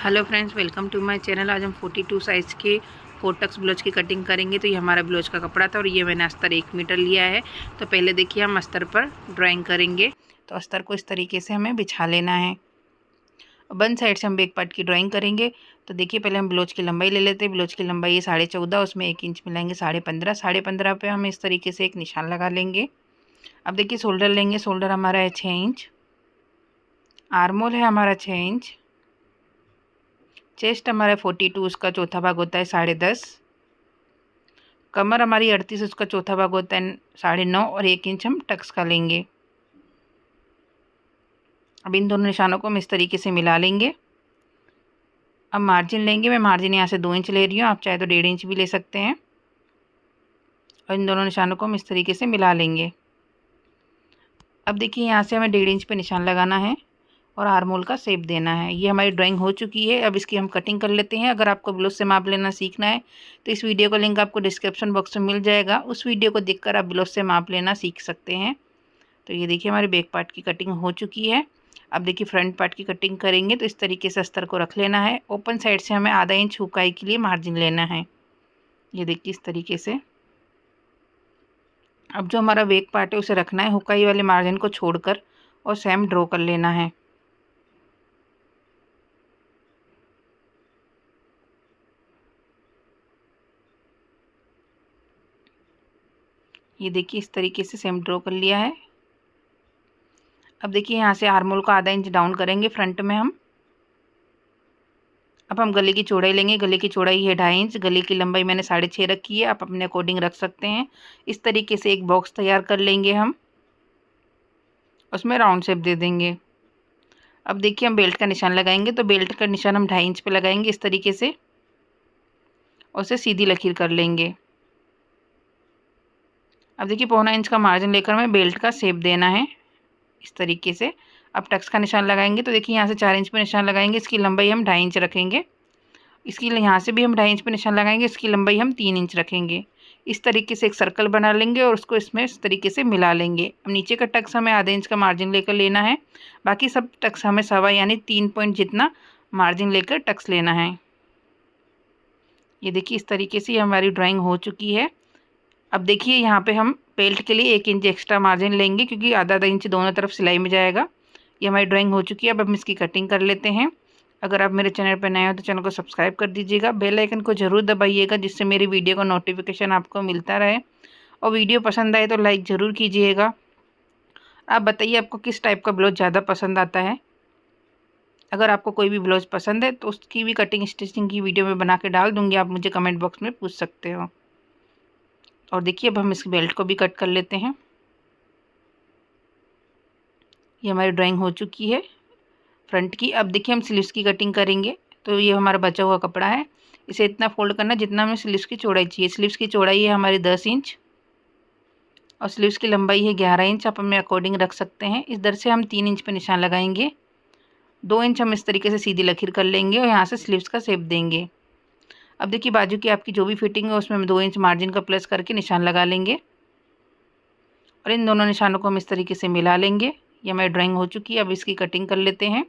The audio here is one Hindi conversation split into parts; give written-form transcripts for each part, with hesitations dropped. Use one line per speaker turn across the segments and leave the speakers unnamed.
Hello friends, welcome to my channel. आज हम 42 साइज़ के 4 टक्स ब्लाउज की कटिंग करेंगे। तो ये हमारा ब्लाउज का कपड़ा था और ये मैंने अस्तर 1 मीटर लिया है। तो पहले देखिए हम अस्तर पर ड्राइंग करेंगे। तो अस्तर को इस तरीके से हमें बिछा लेना है। वन साइड से हम बैक पार्ट की ड्राइंग करेंगे। तो देखिए पहले हम ब्लाउज की लंबाई ले लेते हैं। ब्लाउज की लंबाई है 14.5, उसमें 1 इंच मिलाएंगे 15.5। 15.5 पे हम इस तरीके से एक निशान लगा लेंगे। अब देखिए शोल्डर लेंगे। शोल्डर हमारा है 6 इंच। आर्मोल है हमारा 6 इंच। चेस्ट हमारा 42, उसका चौथा भाग होता है 10.5। कमर हमारी 38, उसका चौथा भाग होता है 9.5 और 1 इंच हम टक्स का लेंगे। अब इन दोनों निशानों को हम इस तरीके से मिला लेंगे। अब मार्जिन लेंगे। मैं मार्जिन यहाँ से 2 इंच ले रही हूँ, आप चाहे तो 1.5 इंच भी ले सकते हैं। और इन दोनों निशानों को हम इस तरीके से मिला लेंगे। अब देखिए यहाँ से हमें 1.5 इंच पे निशान लगाना है और आर्मोल का शेप देना है। ये हमारी ड्राइंग हो चुकी है। अब इसकी हम कटिंग कर लेते हैं। अगर आपको ब्लाउज से माप लेना सीखना है तो इस वीडियो का लिंक आपको डिस्क्रिप्शन बॉक्स में मिल जाएगा। उस वीडियो को देखकर आप ब्लाउज से माप लेना सीख सकते हैं। तो ये देखिए हमारे बैक पार्ट की कटिंग हो चुकी है। अब देखिए फ्रंट पार्ट की कटिंग करेंगे। तो इस तरीके से अस्तर को रख लेना है। ओपन साइड से हमें आधा इंच हुकाई के लिए मार्जिन लेना है। ये देखिए इस तरीके से। अब जो हमारा बैक पार्ट है उसे रखना है हुकाई वाले मार्जिन को छोड़कर और सेम ड्रॉ कर लेना है। ये देखिए इस तरीके से सेम ड्रॉ कर लिया है। अब देखिए यहाँ से आर्मोल को आधा इंच डाउन करेंगे फ्रंट में हम। अब हम गले की चौड़ाई लेंगे। गले की चौड़ाई है 2.5 इंच। गले की लंबाई मैंने 6.5 रखी है, आप अपने अकॉर्डिंग रख सकते हैं। इस तरीके से एक बॉक्स तैयार कर लेंगे हम, उसमें राउंड शेप दे देंगे। अब देखिए हम बेल्ट का निशान लगाएंगे। तो बेल्ट का निशान हम 2.5 इंच पे लगाएंगे इस तरीके से और उसे सीधी लकीर कर लेंगे। अब देखिए 1.25 इंच का मार्जिन लेकर हमें बेल्ट का शेप देना है इस तरीके से। अब टक्स का निशान लगाएंगे। तो देखिए यहाँ से 4 इंच पे निशान लगाएंगे। इसकी लंबाई हम 2.5 इंच रखेंगे। इसकी यहाँ से भी हम 2.5 इंच पे निशान लगाएंगे। इसकी लंबाई हम 3 इंच रखेंगे। इस तरीके से एक सर्कल बना लेंगे और उसको इसमें इस तरीके से मिला लेंगे। अब नीचे का टक्स हमें आधे इंच का मार्जिन लेकर लेना है। बाकी सब टक्स हमें 1.25 यानी 3 पॉइंट जितना मार्जिन लेकर टक्स लेना है। ये देखिए इस तरीके से हमारी ड्राइंग हो चुकी है। अब देखिए यहाँ पे हम बेल्ट के लिए 1 इंच एक्स्ट्रा मार्जिन लेंगे क्योंकि आधा आधा इंच दोनों तरफ सिलाई में जाएगा। ये हमारी ड्राइंग हो चुकी है। अब हम इसकी कटिंग कर लेते हैं। अगर आप मेरे चैनल पर नए हो तो चैनल को सब्सक्राइब कर दीजिएगा। बेल आइकन को ज़रूर दबाइएगा जिससे मेरी वीडियो का नोटिफिकेशन आपको मिलता रहे। और वीडियो पसंद आए तो लाइक ज़रूर कीजिएगा। आप बताइए आपको किस टाइप का ब्लाउज ज़्यादा पसंद आता है। अगर आपको कोई भी ब्लाउज पसंद है तो उसकी भी कटिंग स्टिचिंग की वीडियो में बना के डाल दूँगी, आप मुझे कमेंट बॉक्स में पूछ सकते हो। और देखिए अब हम इस बेल्ट को भी कट कर लेते हैं। ये हमारी ड्राइंग हो चुकी है फ्रंट की। अब देखिए हम स्लीव्स की कटिंग करेंगे। तो ये हमारा बचा हुआ कपड़ा है, इसे इतना फोल्ड करना जितना हमें स्लीव्स की चौड़ाई चाहिए। स्लीव्स की चौड़ाई है हमारी 10 इंच और स्लीव्स की लंबाई है 11 इंच। आप अपने अकॉर्डिंग रख सकते हैं। इस दर से हम 3 इंच पे निशान लगाएंगे। 2 इंच हम इस तरीके से सीधी लकीर कर लेंगे और यहाँ से स्लीव्स का शेप देंगे। अब देखिए बाजू की आपकी जो भी फिटिंग है उसमें हम 2 इंच मार्जिन का प्लस करके निशान लगा लेंगे और इन दोनों निशानों को हम इस तरीके से मिला लेंगे। ये हमारी ड्राइंग हो चुकी है। अब इसकी कटिंग कर लेते हैं।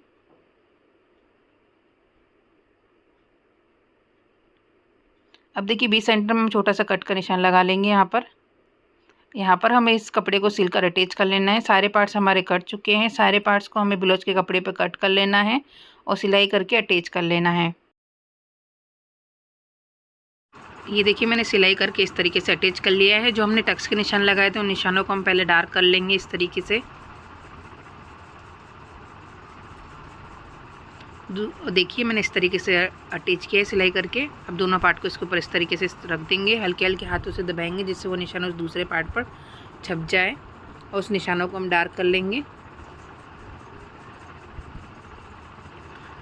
अब देखिए 20 सेंटीमीटर में हम छोटा सा कट का निशान लगा लेंगे। यहाँ पर हमें इस कपड़े को सिलकर अटैच कर लेना है। सारे पार्ट्स हमारे कट चुके हैं। सारे पार्ट्स को हमें ब्लाउज के कपड़े पे कट कर लेना है और सिलाई करके अटैच कर लेना है। ये देखिए मैंने सिलाई करके इस तरीके से अटैच कर लिया है। जो हमने टक्स के निशान लगाए थे उन निशानों को हम पहले डार्क कर लेंगे इस तरीके से। देखिए मैंने इस तरीके से अटैच किया है सिलाई करके। अब दोनों पार्ट को इसके ऊपर इस तरीके से रख देंगे। हल्के हल्के हाथों से दबाएंगे जिससे वो निशान उस दूसरे पार्ट पर छप जाए और उस निशानों को हम डार्क कर लेंगे।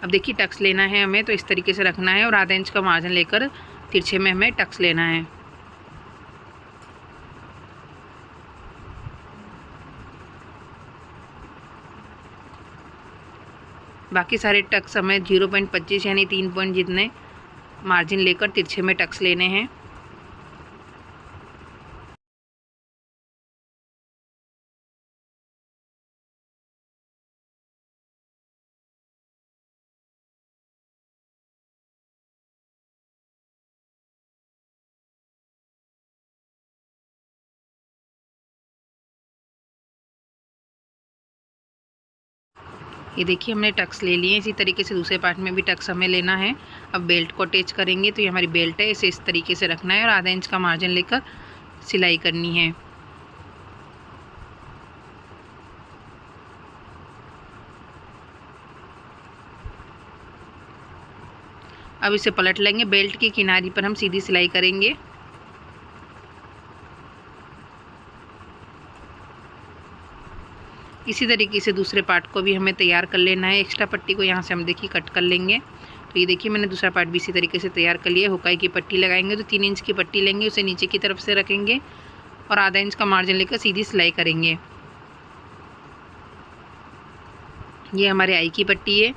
अब देखिए टक्स लेना है हमें, तो इस तरीके से रखना है और आधा इंच का मार्जिन लेकर तिरछे में हमें टक्स लेना है। बाकी सारे टक्स हमें 0.25 यानी 3 पॉइंट जितने मार्जिन लेकर तिरछे में टक्स लेने हैं। ये देखिए हमने टक्स ले लिए। इसी तरीके से दूसरे पार्ट में भी टक्स हमें लेना है। अब बेल्ट को अटैच करेंगे। तो ये हमारी बेल्ट है, इसे इस तरीके से रखना है और आधा इंच का मार्जिन लेकर सिलाई करनी है। अब इसे पलट लेंगे। बेल्ट की किनारी पर हम सीधी सिलाई करेंगे। इसी तरीके से दूसरे पार्ट को भी हमें तैयार कर लेना है। एक्स्ट्रा पट्टी को यहाँ से हम देखिए कट कर लेंगे। तो ये देखिए मैंने दूसरा पार्ट भी इसी तरीके से तैयार कर लिया। हुकाई की पट्टी लगाएंगे तो 3 इंच की पट्टी लेंगे, उसे नीचे की तरफ से रखेंगे और आधा इंच का मार्जिन लेकर सीधी सिलाई करेंगे। ये हमारे आई की पट्टी है।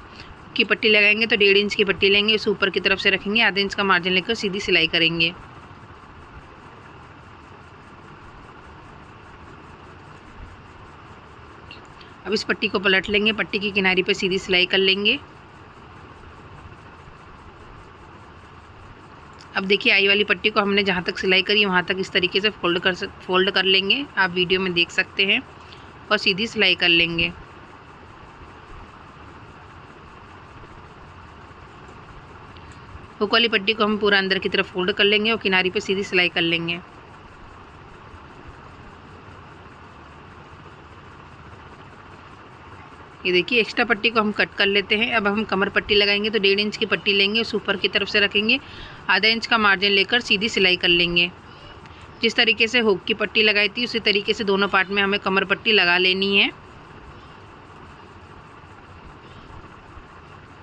की पट्टी लगाएंगे तो 1.5 इंच की पट्टी लेंगे, उसे ऊपर की तरफ से रखेंगे, आधा इंच का मार्जिन लेकर सीधी सिलाई करेंगे। अब इस पट्टी को पलट लेंगे। पट्टी की किनारी पर सीधी सिलाई कर लेंगे। अब देखिए आई वाली पट्टी को हमने जहाँ तक सिलाई करी वहाँ तक इस तरीके से फोल्ड कर लेंगे। आप वीडियो में देख सकते हैं और सीधी सिलाई कर लेंगे। हुक वाली पट्टी को हम पूरा अंदर की तरफ फोल्ड कर लेंगे और किनारी पे सीधी सिलाई कर लेंगे। ये देखिए एक्स्ट्रा पट्टी को हम कट कर लेते हैं। अब हम कमर पट्टी लगाएंगे तो 1.5 इंच की पट्टी लेंगे, उस ऊपर की तरफ से रखेंगे, आधा इंच का मार्जिन लेकर सीधी सिलाई कर लेंगे। जिस तरीके से हुक की पट्टी लगाई थी उसी तरीके से दोनों पार्ट में हमें कमर पट्टी लगा लेनी है।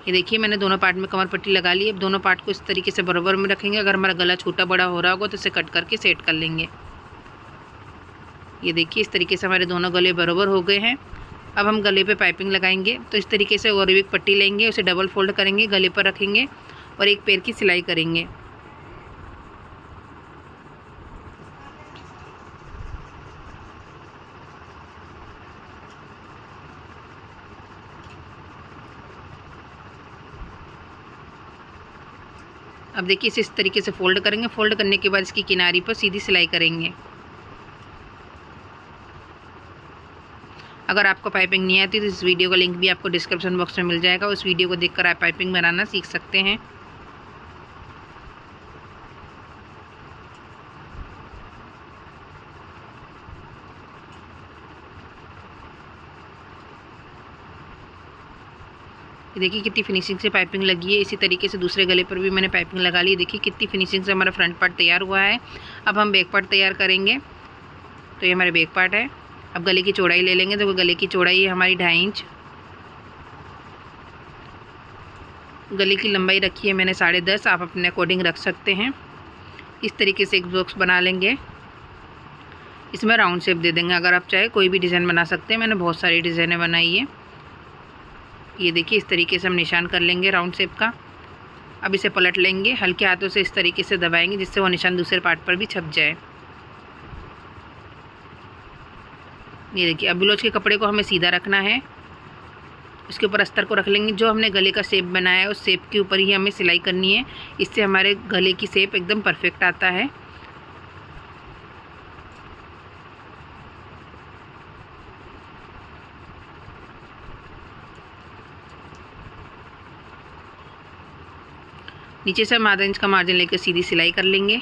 ये देखिए मैंने दोनों पार्ट में कमर पट्टी लगा ली। अब दोनों पार्ट को इस तरीके से बराबर में रखेंगे। अगर हमारा गला छोटा बड़ा हो रहा होगा तो इसे कट करके सेट कर लेंगे। ये देखिए इस तरीके से हमारे दोनों गले बराबर हो गए हैं। अब हम गले पे पाइपिंग लगाएंगे तो इस तरीके से और एक पट्टी लेंगे, उसे डबल फोल्ड करेंगे, गले पर रखेंगे और एक पैर की सिलाई करेंगे। अब देखिए इसे इस तरीके से फोल्ड करेंगे। फोल्ड करने के बाद इसकी किनारी पर सीधी सिलाई करेंगे। अगर आपको पाइपिंग नहीं आती तो इस वीडियो का लिंक भी आपको डिस्क्रिप्शन बॉक्स में मिल जाएगा। उस वीडियो को देखकर आप पाइपिंग बनाना सीख सकते हैं। ये देखिए कितनी फिनिशिंग से पाइपिंग लगी है। इसी तरीके से दूसरे गले पर भी मैंने पाइपिंग लगा ली। देखिए कितनी फिनिशिंग से हमारा फ्रंट पार्ट तैयार हुआ है। अब हम बैक पार्ट तैयार करेंगे। तो ये हमारे बैक पार्ट है। अब गले की चौड़ाई ले लेंगे। तो गले की चौड़ाई है हमारी 2.5 इंच। गले की लंबाई रखी है मैंने 10.5। आप अपने अकॉर्डिंग रख सकते हैं। इस तरीके से एक बॉक्स बना लेंगे। इसमें राउंड शेप दे देंगे। अगर आप चाहे कोई भी डिज़ाइन बना सकते हैं। मैंने बहुत सारी डिज़ाइनें बनाई है। ये देखिए इस तरीके से हम निशान कर लेंगे राउंड शेप का। अब इसे पलट लेंगे, हल्के हाथों से इस तरीके से दबाएंगे जिससे वो निशान दूसरे पार्ट पर भी छप जाए। ये देखिए अब ब्लाउज के कपड़े को हमें सीधा रखना है। उसके ऊपर अस्तर को रख लेंगे। जो हमने गले का शेप बनाया है उस शेप के ऊपर ही हमें सिलाई करनी है। इससे हमारे गले की शेप एकदम परफेक्ट आता है। नीचे से हम आधा इंच का मार्जिन लेकर सीधी सिलाई कर लेंगे।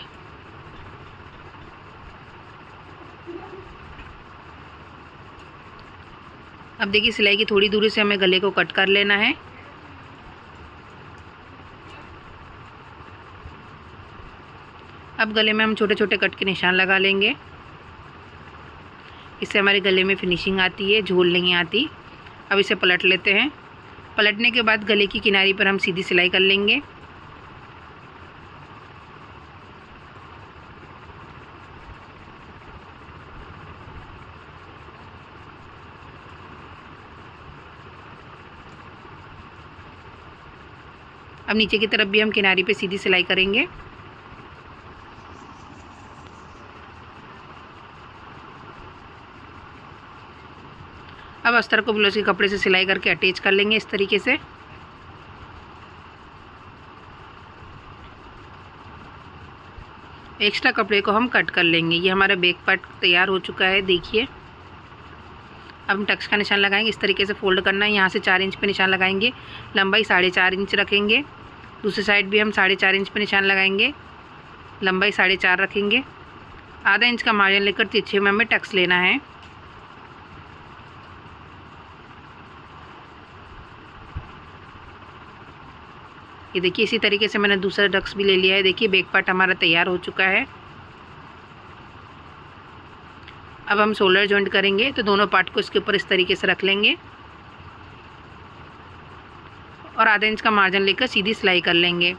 अब देखिए सिलाई की थोड़ी दूरी से हमें गले को कट कर लेना है। अब गले में हम छोटे छोटे कट के निशान लगा लेंगे। इससे हमारे गले में फिनिशिंग आती है, झोल नहीं आती। अब इसे पलट लेते हैं। पलटने के बाद गले की किनारी पर हम सीधी सिलाई कर लेंगे। अब नीचे की तरफ भी हम किनारी पे सीधी सिलाई करेंगे। अब अस्तर को ब्लाउज के कपड़े से सिलाई करके अटैच कर लेंगे इस तरीके से। एक्स्ट्रा कपड़े को हम कट कर लेंगे। ये हमारा बैक पार्ट तैयार हो चुका है देखिए। अब हम टक्स का निशान लगाएंगे। इस तरीके से फोल्ड करना है, यहाँ से 4 इंच पे निशान लगाएंगे, लंबाई 4.5 इंच रखेंगे। दूसरी साइड भी हम 4.5 इंच पे निशान लगाएंगे, लंबाई 4.5 रखेंगे। आधा इंच का मार्जिन लेकर तिरछे में हमें टक्स लेना है। ये देखिए इसी तरीके से मैंने दूसरा टक्स भी ले लिया है। देखिए बैक पार्ट हमारा तैयार हो चुका है। अब हम शोल्डर जॉइंट करेंगे, तो दोनों पार्ट को इसके ऊपर इस तरीके से रख लेंगे और आधा इंच का मार्जिन लेकर सीधी सिलाई कर लेंगे।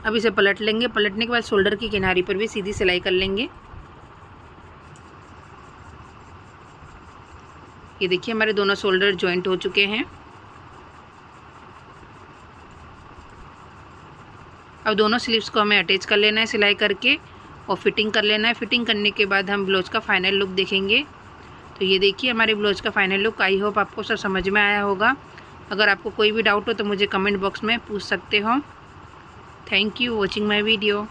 अब इसे पलट लेंगे। पलटने के बाद शोल्डर की किनारी पर भी सीधी सिलाई कर लेंगे। ये देखिए हमारे दोनों शोल्डर जॉइंट हो चुके हैं। अब दोनों स्लीव्स को हमें अटैच कर लेना है सिलाई करके और फिटिंग कर लेना है। फिटिंग करने के बाद हम ब्लाउज का फाइनल लुक देखेंगे। तो ये देखिए हमारे ब्लाउज का फाइनल लुक। आई होप आपको सब समझ में आया होगा। अगर आपको कोई भी डाउट हो तो मुझे कमेंट बॉक्स में पूछ सकते हो। Thank you watching my video.